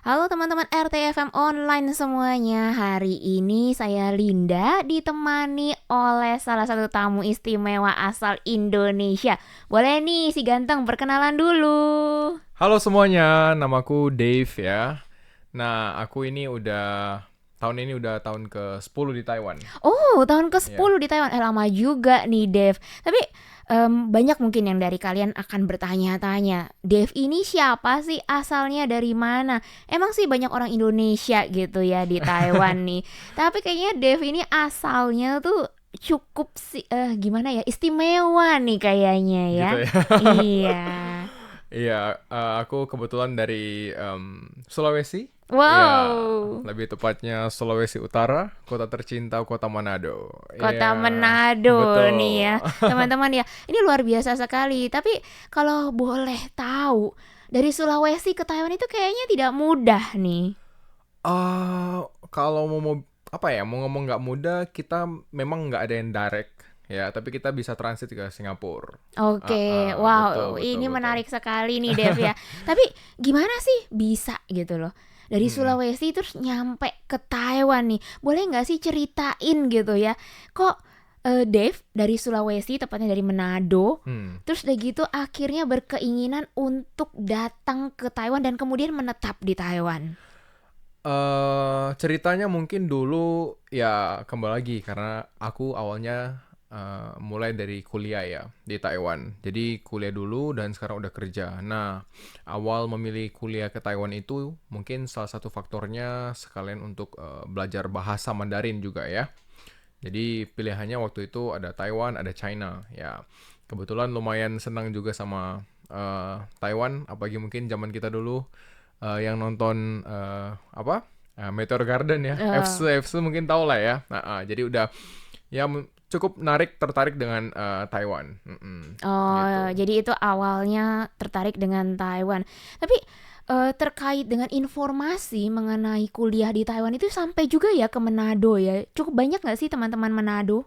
Halo teman-teman RTFM online semuanya. Hari ini saya Linda ditemani oleh salah satu tamu istimewa asal Indonesia. Boleh nih si ganteng perkenalan dulu. Halo semuanya, namaku Dave ya. Nah, aku ini tahun ini udah tahun ke-10 di Taiwan. Oh, tahun Ya. ke-10 di Taiwan. Lama juga nih Dev. Tapi banyak mungkin yang dari kalian akan bertanya-tanya, Dev ini siapa sih, asalnya dari mana? Emang sih banyak orang Indonesia gitu ya di Taiwan nih. Tapi kayaknya Dev ini asalnya tuh cukup sih gimana ya, istimewa nih kayaknya ya. Gitu ya. Iya. Iya, aku kebetulan dari Sulawesi. Ya, Wow. lebih tepatnya Sulawesi Utara, kota tercinta, kota Manado. Kota Iya, Manado nih ya, betul. teman-teman ya. Ini luar biasa sekali. Tapi kalau boleh tahu, dari Sulawesi ke Taiwan itu kayaknya tidak mudah nih. Ah, kalau mau ngomong nggak mudah, kita memang nggak ada yang direct ya, tapi kita bisa transit ke Singapura. Oke, Betul, wow, betul, ini betul. menarik sekali nih Dev ya. Tapi gimana sih bisa gitu loh, dari Mm-mm. Sulawesi terus nyampe ke Taiwan nih. Boleh nggak sih ceritain gitu ya? Kok Dev dari Sulawesi, tepatnya dari Manado, Hmm. terus udah gitu akhirnya berkeinginan untuk datang ke Taiwan dan kemudian menetap di Taiwan. Ceritanya mungkin dulu ya kembali lagi karena aku awalnya mulai dari kuliah ya di Taiwan. Jadi kuliah dulu dan sekarang udah kerja. Nah, awal memilih kuliah ke Taiwan itu mungkin salah satu faktornya sekalian untuk belajar bahasa Mandarin juga ya. Jadi pilihannya waktu itu ada Taiwan, ada China. Ya, kebetulan lumayan senang juga sama Taiwan, apalagi mungkin zaman kita dulu yang nonton Meteor Garden ya, Eh, FC mungkin tau lah ya. Nah, jadi udah ya cukup tertarik dengan Taiwan. Oh, Gitu. jadi itu awalnya tertarik dengan Taiwan. Tapi terkait dengan informasi mengenai kuliah di Taiwan itu sampai juga ya ke Manado ya. Cukup banyak nggak sih teman-teman Manado?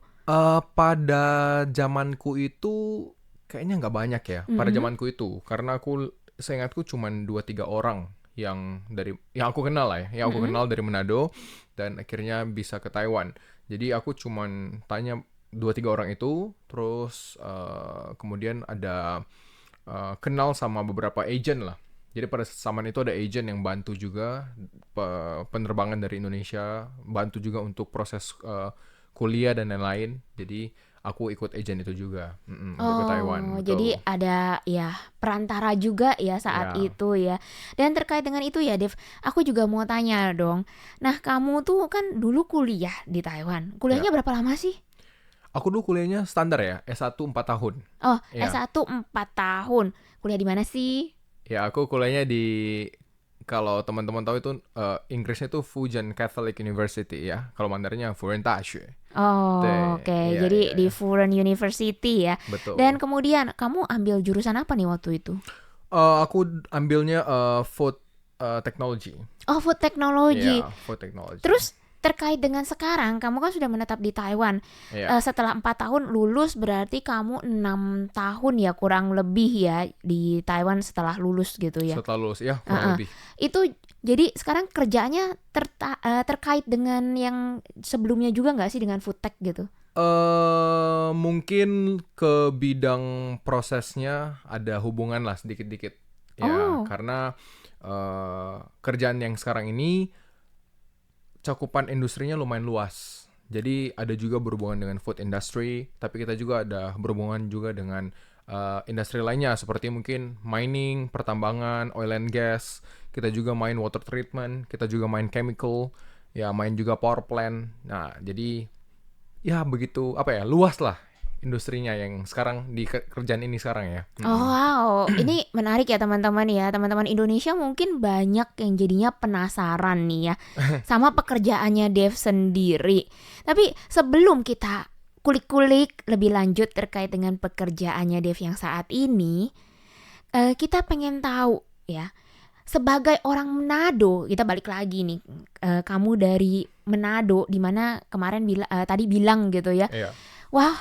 Pada zamanku itu kayaknya nggak banyak ya. Pada Mm-mm. zamanku itu karena seingatku cuma 2-3 orang yang aku kenal lah ya, yang aku Mm-mm. kenal dari Manado dan akhirnya bisa ke Taiwan. Jadi aku cuman tanya 2-3 orang itu, terus kemudian ada kenal sama beberapa agent lah. Jadi pada zaman itu ada agent yang bantu juga penerbangan dari Indonesia, bantu juga untuk proses kuliah dan lain-lain. Jadi aku ikut agent itu juga untuk ke Taiwan, Oh, jadi betul. ada ya perantara juga ya saat Ya, itu ya. Dan terkait dengan itu ya, Dev, aku juga mau tanya dong. Nah, kamu tuh kan dulu kuliah di Taiwan. ya. Kuliahnya berapa lama sih? Aku dulu kuliahnya standar ya, S1 4 tahun. Oh, Ya. S1 4 tahun. Kuliah di mana sih? Ya, aku kuliahnya di kalau teman-teman tahu itu Inggrisnya itu Fujian Catholic University ya. Kalau Mandarinnya Furen Daxue. Oh, Teh, oke. iya Jadi iya di ya. Furen University ya. Dan Betul. kemudian kamu ambil jurusan apa nih waktu itu? Aku ambilnya food technology. Oh, food technology. Ya, food technology. Terus terkait dengan sekarang, kamu kan sudah menetap di Taiwan. Ya, Setelah 4 tahun lulus, berarti kamu 6 tahun ya kurang lebih ya di Taiwan setelah lulus gitu ya. setelah lulus ya kurang Heeh. lebih. Itu jadi sekarang kerjaannya terkait dengan yang sebelumnya juga nggak sih, dengan food tech gitu? Mungkin ke bidang prosesnya ada hubungan lah sedikit-dikit. Ya, Oh. karena kerjaan yang sekarang ini cakupan industrinya lumayan luas. Jadi ada juga berhubungan dengan food industry, tapi kita juga ada berhubungan juga dengan industri lainnya seperti mungkin mining, pertambangan, oil and gas. Kita juga main water treatment, kita juga main chemical, ya main juga power plant. Nah, jadi ya begitu apa ya, luas lah industrinya yang sekarang di kerjaan ini sekarang ya. Oh, wow, ini menarik ya teman-teman ya. Teman-teman Indonesia mungkin banyak yang jadinya penasaran nih ya sama pekerjaannya Dev sendiri. Tapi sebelum kita kulik-kulik lebih lanjut terkait dengan pekerjaannya Dev yang saat ini, kita pengen tahu ya. Sebagai orang Manado, kita balik lagi nih. Kamu dari Manado, dimana kemarin tadi bilang gitu ya. Iya. Wah,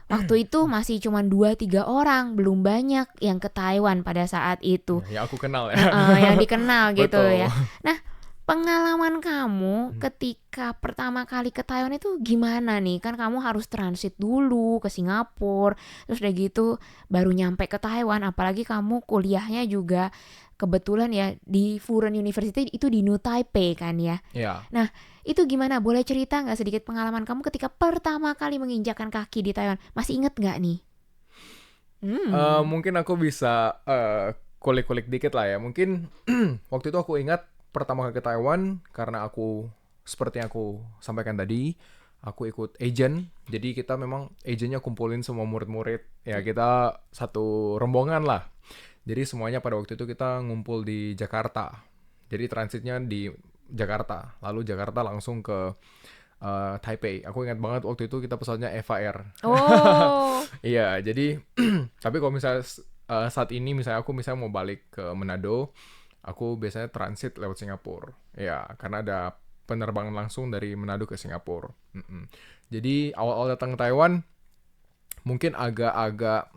waktu itu masih cuma 2-3 orang, belum banyak yang ke Taiwan pada saat itu. Ya, yang aku kenal ya. Yang dikenal gitu Betul. ya. Nah, Pengalaman kamu ketika pertama kali ke Taiwan itu gimana nih? Kan kamu harus transit dulu ke Singapura, terus udah gitu baru nyampe ke Taiwan. Apalagi kamu kuliahnya juga kebetulan ya di Furen University itu di New Taipei kan ya. Ya. Nah, itu gimana? Boleh cerita nggak sedikit pengalaman kamu ketika pertama kali menginjakkan kaki di Taiwan? Masih inget nggak nih? Mungkin aku bisa kulik-kulik dikit lah ya. Mungkin waktu itu aku ingat pertama kali ke Taiwan karena aku seperti yang aku sampaikan tadi, aku ikut agent. Jadi kita memang agentnya kumpulin semua murid-murid. Ya kita satu rombongan lah. Jadi semuanya pada waktu itu kita ngumpul di Jakarta. Jadi transitnya di Jakarta. Lalu Jakarta langsung ke Taipei. Aku ingat banget waktu itu kita pesawatnya Eva Air. Oh, Iya, jadi tapi kalau misalnya saat ini misalnya aku misalnya mau balik ke Manado, aku biasanya transit lewat Singapura. Ya, karena ada penerbangan langsung dari Manado ke Singapura. Mm-mm. Jadi awal-awal datang ke Taiwan mungkin agak-agak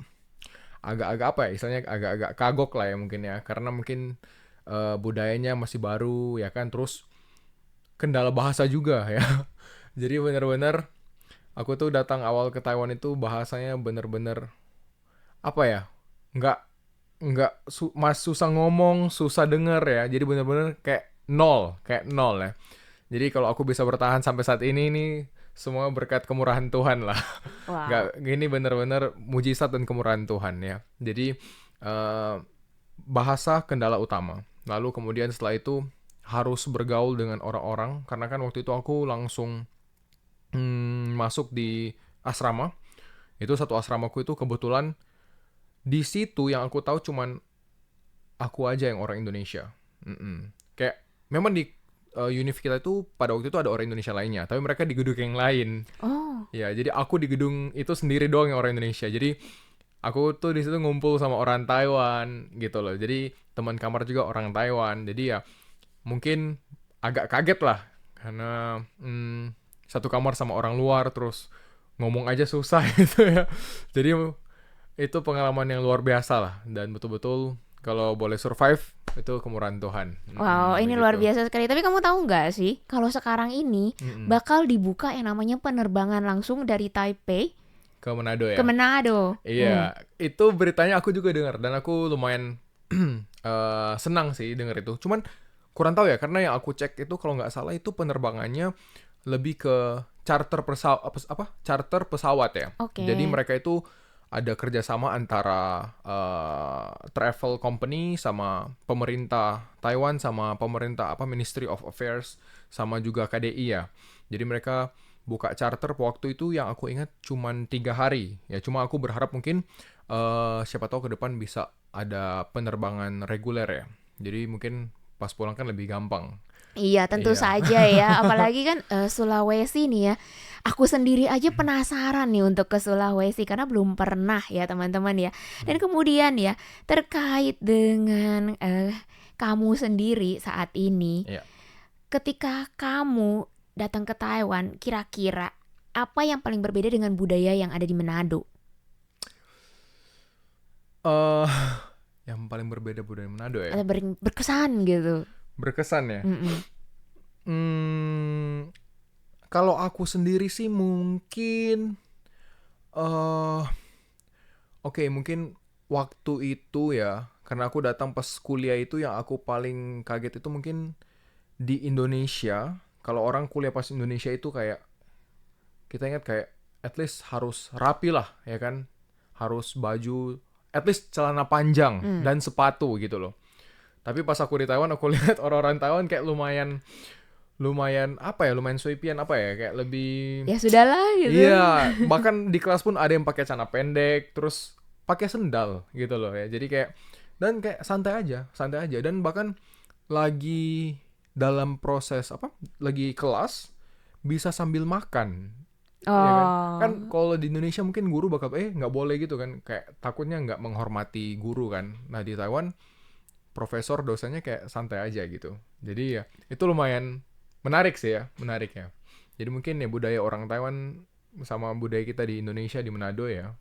apa ya, istilahnya agak-agak kagok lah ya mungkin ya, karena mungkin budayanya masih baru ya kan, terus kendala bahasa juga ya. Jadi benar-benar aku tuh datang awal ke Taiwan itu bahasanya bener-bener apa ya, nggak susah ngomong, susah denger ya. Jadi bener-bener kayak nol ya. Jadi kalau aku bisa bertahan sampai saat ini semua berkat kemurahan Tuhan lah. wow. Nggak, gini bener-bener mujizat dan kemurahan Tuhan ya. Jadi eh, bahasa kendala utama. Lalu kemudian setelah itu harus bergaul dengan orang-orang, karena kan waktu itu aku langsung masuk di asrama. Itu satu asramaku itu kebetulan di situ yang aku tahu cuman aku aja yang orang Indonesia. Kayak memang di univ kita itu pada waktu itu ada orang Indonesia lainnya, tapi mereka di gedung yang lain. Oh, Ya, jadi aku di gedung itu sendiri doang yang orang Indonesia. Jadi aku tuh di situ ngumpul sama orang Taiwan gitu loh. Jadi teman kamar juga orang Taiwan. Jadi ya mungkin agak kaget lah karena satu kamar sama orang luar terus ngomong aja susah gitu ya. Jadi itu pengalaman yang luar biasa lah, dan betul-betul kalau boleh survive itu kemurahan Tuhan. wow, ini luar Begitu. biasa sekali. Tapi kamu tahu nggak sih, kalau sekarang ini Mm-mm. bakal dibuka yang namanya penerbangan langsung dari Taipei Ke Manado ke ya. Manado. Iya, itu beritanya aku juga dengar dan aku lumayan senang sih dengar itu. Cuman kurang tahu ya, karena yang aku cek itu kalau nggak salah itu penerbangannya lebih ke charter pesawat ya. Oke. Jadi mereka itu ada kerjasama antara travel company sama pemerintah Taiwan sama pemerintah Ministry of Affairs sama juga KDI ya. Jadi mereka buka charter waktu itu yang aku ingat cuman 3 hari ya. Cuma aku berharap mungkin siapa tahu ke depan bisa ada penerbangan reguler ya. Jadi mungkin pas pulang kan lebih gampang. Iya, tentu Iya. saja ya. Apalagi kan Sulawesi nih ya. Aku sendiri aja penasaran nih untuk ke Sulawesi karena belum pernah ya teman-teman ya. Dan kemudian ya terkait dengan kamu sendiri saat ini, Iya. ketika kamu datang ke Taiwan, kira-kira apa yang paling berbeda dengan budaya yang ada di Manado? eh yang paling berbeda budaya Manado ya. Atau berkesan gitu? Berkesan ya. Mm-mm. Hmm, kalau aku sendiri sih mungkin eh oke, mungkin waktu itu ya, karena aku datang pas kuliah itu yang aku paling kaget itu mungkin di Indonesia. Kalau orang kuliah pas Indonesia itu kayak kita ingat kayak at least harus rapi lah ya kan, harus baju at least celana panjang Mm. dan sepatu gitu loh. Tapi pas aku di Taiwan aku lihat orang-orang Taiwan kayak lumayan lumayan apa ya, lumayan suipian apa ya, kayak lebih Ya sudahlah gitu. iya, bahkan di kelas pun ada yang pakai celana pendek terus pakai sendal gitu loh ya. Jadi kayak dan kayak santai aja dan bahkan lagi dalam proses lagi kelas bisa sambil makan. Iya kan? Kan Oh. kalau di Indonesia mungkin guru bakal nggak boleh gitu kan, kayak takutnya nggak menghormati guru kan. Nah, di Taiwan profesor dosanya kayak santai aja gitu. Jadi ya itu lumayan menarik sih ya, menarik ya. Jadi mungkin ya budaya orang Taiwan sama budaya kita di Indonesia di Manado ya.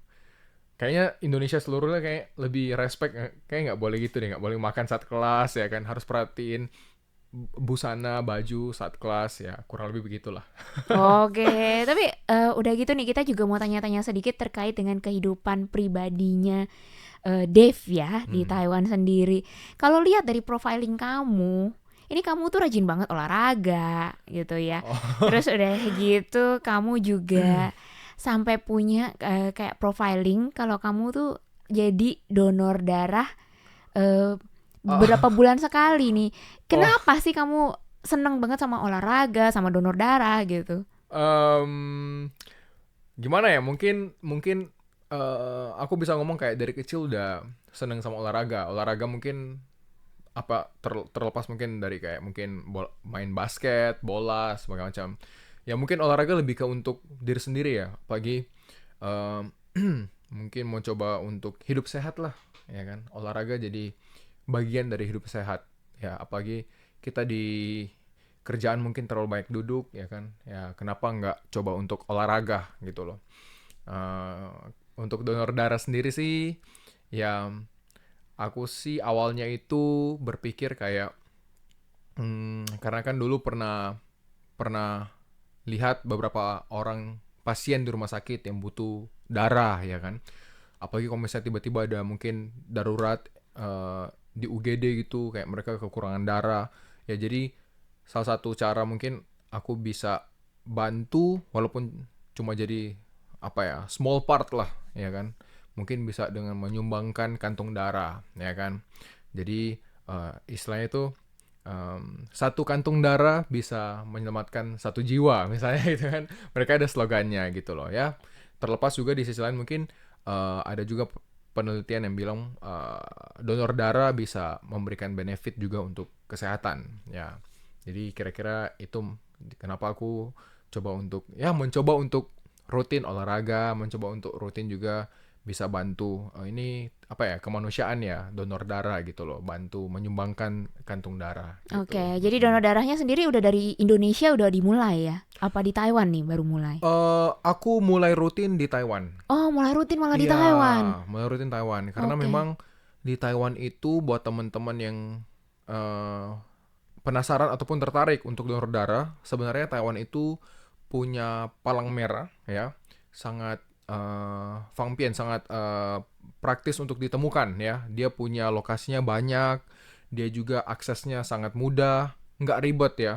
Kayaknya Indonesia seluruhnya kayak lebih respect, kayak nggak boleh gitu deh, nggak boleh makan saat kelas ya kan, harus perhatiin busana, baju saat kelas ya kurang lebih begitulah. Oke, tapi udah gitu nih kita juga mau tanya-tanya sedikit terkait dengan kehidupan pribadinya Dave ya di Hmm. Taiwan sendiri. Kalau lihat dari profiling kamu, ini kamu tuh rajin banget olahraga gitu ya. Oh. Terus udah gitu kamu juga sampai punya kayak profiling kalau kamu tuh jadi donor darah eh, beberapa Ah, bulan sekali nih. oh, Kenapa sih kamu seneng banget sama olahraga, sama donor darah gitu? em, gimana ya? Mungkin mungkin aku bisa ngomong kayak dari kecil udah seneng sama olahraga. Olahraga mungkin terlepas mungkin dari kayak mungkin main basket, bola, segala macam. Ya mungkin olahraga lebih ke untuk diri sendiri ya. Apalagi em, mungkin mau coba untuk hidup sehat lah, ya kan? Olahraga jadi bagian dari hidup sehat. Ya apalagi kita di kerjaan mungkin terlalu banyak duduk, ya kan? Ya kenapa nggak coba untuk olahraga gitu loh. Eh, untuk donor darah sendiri sih, ya aku sih awalnya itu berpikir kayak karena kan dulu pernah pernah lihat beberapa orang pasien di rumah sakit yang butuh darah ya kan. Apalagi kalau misalnya tiba-tiba ada mungkin darurat di UGD gitu kayak mereka kekurangan darah. Ya jadi salah satu cara mungkin aku bisa bantu walaupun cuma jadi apa ya small part lah ya kan. Mungkin bisa dengan menyumbangkan kantung darah ya kan. Jadi istilahnya itu satu kantung darah bisa menyelamatkan satu jiwa misalnya gitu kan. Mereka ada slogannya gitu loh ya. Terlepas juga di sisi lain mungkin ada juga penelitian yang bilang donor darah bisa memberikan benefit juga untuk kesehatan ya. Jadi kira-kira itu kenapa aku coba untuk ya mencoba untuk rutin olahraga, mencoba untuk rutin juga bisa bantu ini apa ya kemanusiaan ya donor darah gitu loh bantu menyumbangkan kantung darah gitu. Oke, jadi donor darahnya sendiri udah dari Indonesia udah dimulai ya? Apa di Taiwan nih baru mulai? Aku mulai rutin di Taiwan. Oh, mulai rutin malah di Iya, Taiwan. mulai rutin Taiwan karena Oke. memang di Taiwan itu buat teman-teman yang eh, penasaran ataupun tertarik untuk donor darah, sebenarnya Taiwan itu punya palang merah ya, sangat Fangpian sangat praktis untuk ditemukan ya. Dia punya lokasinya banyak, dia juga aksesnya sangat mudah, nggak ribet ya.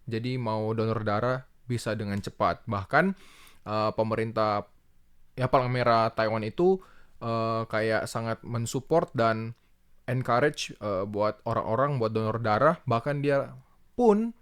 Jadi mau donor darah bisa dengan cepat. Bahkan pemerintah ya palang merah Taiwan itu kayak sangat mensupport dan encourage buat orang-orang buat donor darah, bahkan dia pun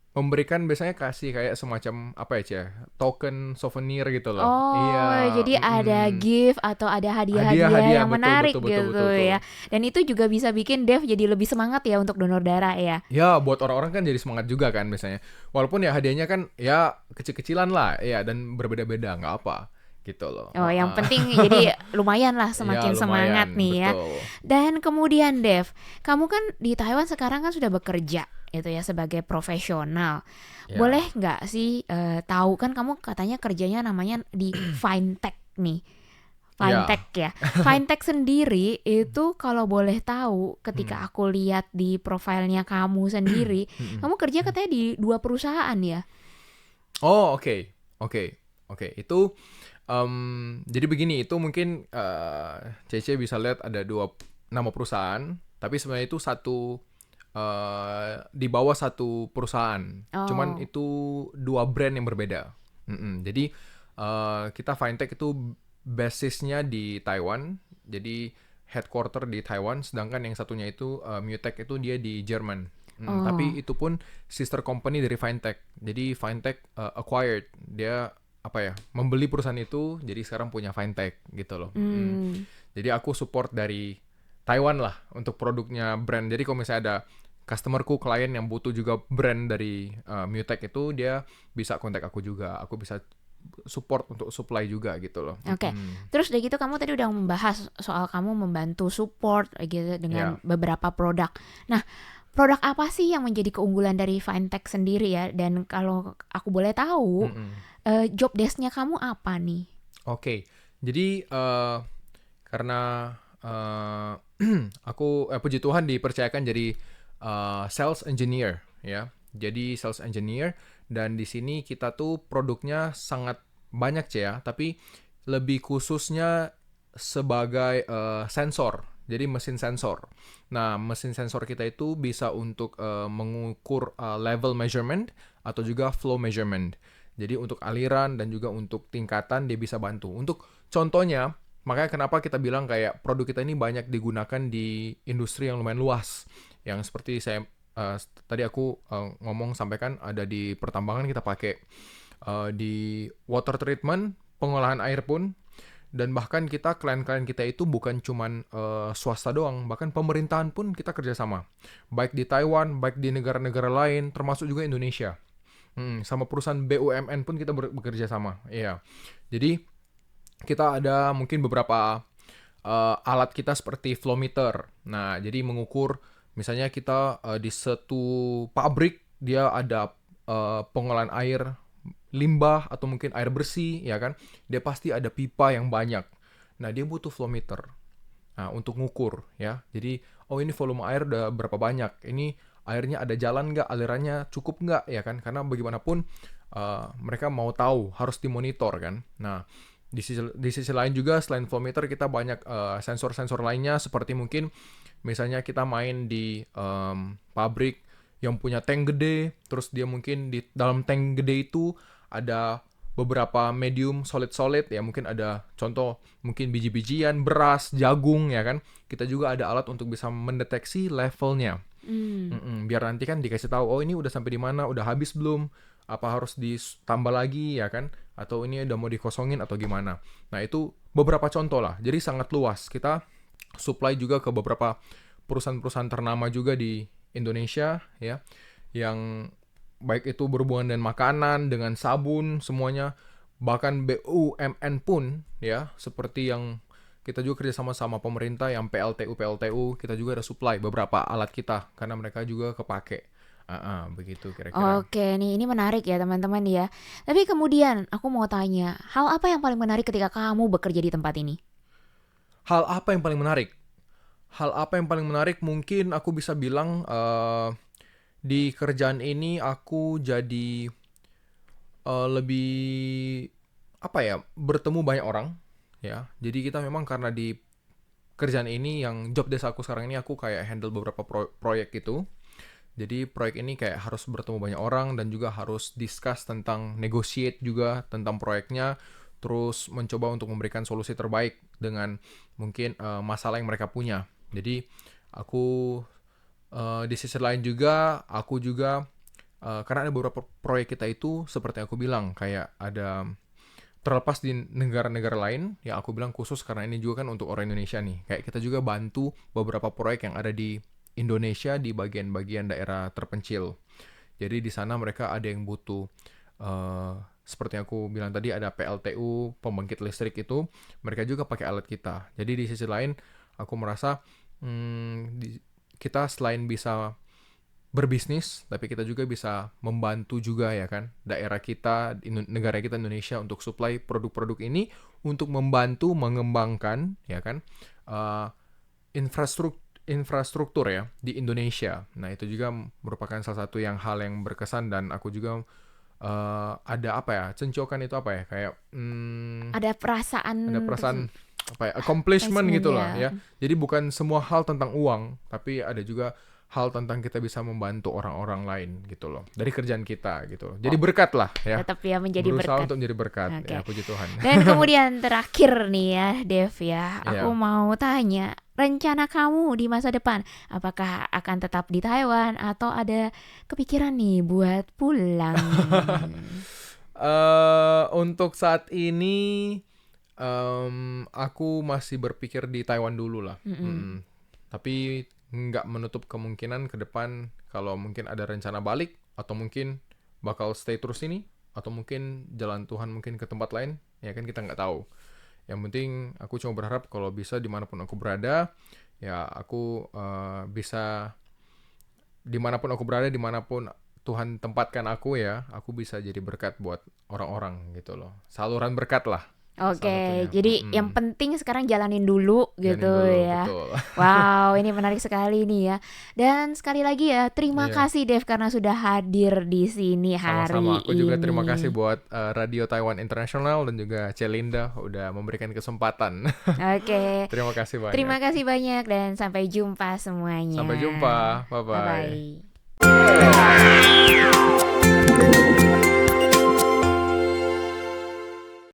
memberikan biasanya kasih kayak semacam apa ya Cia? Token souvenir gitu loh. Oh, Iya, jadi ada gift atau ada hadiah-hadiah hadiah-hadiah yang betul menarik betul betul gitu betul betul. ya. Dan itu juga bisa bikin Dev jadi lebih semangat ya untuk donor darah ya. Ya, buat orang-orang kan jadi semangat juga kan biasanya. Walaupun ya hadiahnya kan ya kecil-kecilan lah, ya dan berbeda-beda nggak apa gitu loh. Oh, yang Heeh. penting jadi lumayan lah Ya semakin semangat lumayan, nih ya. betul. Dan kemudian Dev, kamu kan di Taiwan sekarang kan sudah bekerja itu ya sebagai profesional. Boleh Ya. nggak sih tahu kan kamu katanya kerjanya namanya di fintech nih. Ya. Fintech ya. Fintech sendiri itu kalau boleh tahu ketika Hmm. aku lihat di profilnya kamu sendiri, kamu kerja katanya di dua perusahaan ya. Oh, oke. Oke. Oke. Itu jadi begini, itu mungkin Cece bisa lihat ada dua nama perusahaan, tapi sebenarnya itu satu di bawah satu perusahaan. Cuman Oh. itu dua brand yang berbeda. Jadi kita fintech itu basisnya di Taiwan, jadi headquarter di Taiwan, sedangkan yang satunya itu Mutech itu dia di Jerman. Tapi Oh. itu pun sister company dari fintech. Jadi fintech acquired, dia apa ya membeli perusahaan itu, jadi sekarang punya fintech gitu loh. Hmm. Jadi aku support dari Taiwan lah untuk produknya brand. Jadi kalau misalnya ada customerku, klien yang butuh juga brand dari Mutech itu, dia bisa kontak aku juga. Aku bisa support untuk supply juga gitu loh. Oke. Terus dari gitu kamu tadi udah membahas soal kamu membantu support gitu dengan Ya. beberapa produk. Nah, produk apa sih yang menjadi keunggulan dari Fintech sendiri ya? Dan kalau aku boleh tahu, Mm-mm. job desk-nya kamu apa nih? Oke. Jadi karena aku puji Tuhan dipercayakan jadi sales engineer ya. Jadi sales engineer, dan di sini kita tuh produknya sangat banyak ya, tapi lebih khususnya sebagai sensor. Jadi mesin sensor. Nah, mesin sensor kita itu bisa untuk mengukur level measurement atau juga flow measurement. Jadi untuk aliran dan juga untuk tingkatan dia bisa bantu. Untuk contohnya, makanya kenapa kita bilang kayak produk kita ini banyak digunakan di industri yang lumayan luas. Yang seperti tadi aku ngomong sampaikan, ada di pertambangan kita pakai, di water treatment, pengolahan air pun, dan bahkan klien-klien kita itu bukan cuman swasta doang, bahkan pemerintahan pun kita kerjasama. Baik di Taiwan, baik di negara-negara lain, termasuk juga Indonesia. Sama perusahaan BUMN pun kita bekerja sama. Iya. Jadi kita ada mungkin beberapa alat kita seperti flow meter. Nah, jadi mengukur misalnya kita di satu pabrik dia ada pengolahan air limbah atau mungkin air bersih, ya kan? Dia pasti ada pipa yang banyak. Nah, dia butuh flow meter. Nah, untuk ngukur ya. Jadi, oh ini volume air udah berapa banyak. Ini airnya ada jalan nggak, alirannya cukup nggak, ya kan? Karena bagaimanapun mereka mau tahu, harus dimonitor kan. Nah, di sisi lain juga selain flow meter kita banyak sensor-sensor lainnya, seperti mungkin misalnya kita main di pabrik yang punya tank gede, terus dia mungkin di dalam tank gede itu ada beberapa medium solid ya, mungkin ada contoh mungkin biji-bijian, beras, jagung, ya kan. Kita juga ada alat untuk bisa mendeteksi levelnya. Biar nanti kan dikasih tahu, oh ini udah sampai di mana, udah habis belum, apa harus ditambah lagi, ya kan, atau ini udah mau dikosongin atau gimana. Nah, itu beberapa contoh lah. Jadi sangat luas. Kita supply juga ke beberapa perusahaan-perusahaan ternama juga di Indonesia ya, yang baik itu berhubungan dengan makanan, dengan sabun, semuanya. Bahkan BUMN pun ya, seperti yang kita juga kerjasama sama pemerintah yang PLTU, kita juga ada supply beberapa alat kita karena mereka juga kepake. Begitu kira-kira. Oke, nih ini menarik ya teman-teman ya. Tapi kemudian aku mau tanya, hal apa yang paling menarik ketika kamu bekerja di tempat ini? Hal apa yang paling menarik? Hal apa yang paling menarik mungkin aku bisa bilang di kerjaan ini aku jadi lebih apa ya, bertemu banyak orang ya. Jadi kita memang karena di kerjaan ini, yang job desk aku sekarang ini, aku kayak handle beberapa proyek gitu. Jadi proyek ini kayak harus bertemu banyak orang dan juga harus discuss tentang, negotiate juga tentang proyeknya, terus mencoba untuk memberikan solusi terbaik dengan mungkin masalah yang mereka punya. Jadi aku di sisi lain juga, aku juga karena ada beberapa proyek kita itu seperti aku bilang, kayak ada terlepas di negara-negara lain, ya aku bilang khusus karena ini juga kan untuk orang Indonesia nih. Kayak kita juga bantu beberapa proyek yang ada di Indonesia di bagian-bagian daerah terpencil. Jadi di sana mereka ada yang butuh seperti yang aku bilang tadi, ada PLTU, pembangkit listrik itu, mereka juga pakai alat kita. Jadi di sisi lain aku merasa kita selain bisa berbisnis, tapi kita juga bisa membantu juga ya kan, daerah kita, negara kita Indonesia, untuk supply produk-produk ini untuk membantu mengembangkan ya kan infrastruktur ya di Indonesia. Nah, itu juga merupakan salah satu hal yang berkesan, dan aku juga ada apa ya, cencokkan itu apa ya, kayak Ada perasaan ada perasaan apa ya, accomplishment gitu lah ya. ya. Jadi bukan semua hal tentang uang, tapi ada juga hal tentang kita bisa membantu orang-orang lain gitu loh, dari kerjaan kita gitu. Jadi berkat lah ya. Tetap ya menjadi Berusaha berkat. untuk menjadi berkat. Oke. Ya, puji Tuhan. Dan kemudian terakhir nih ya, Dev ya, aku Iya. mau tanya, rencana kamu di masa depan, apakah akan tetap di Taiwan atau ada kepikiran nih buat pulang? Untuk saat ini aku masih berpikir di Taiwan dulu lah. Tapi nggak menutup kemungkinan ke depan kalau mungkin ada rencana balik, atau mungkin bakal stay terus ini, atau mungkin jalan Tuhan mungkin ke tempat lain, ya kan, kita nggak tahu. Yang penting aku cuma berharap kalau bisa dimanapun aku berada, ya aku bisa dimanapun aku berada, dimanapun Tuhan tempatkan aku ya, aku bisa jadi berkat buat orang-orang gitu loh. Saluran berkat lah. Oke, salah satunya. jadi yang penting sekarang jalanin dulu Jalanin gitu dulu, ya. betul. Wow, ini menarik sekali nih ya. Dan sekali lagi ya, terima Iya. kasih Dev karena sudah hadir di sini Sama-sama. hari Aku juga terima kasih ini. buat Radio Taiwan International dan juga Celinda udah memberikan kesempatan. Oke, Terima kasih banyak. terima kasih banyak dan sampai jumpa semuanya. Sampai jumpa. Bye Bye-bye. bye.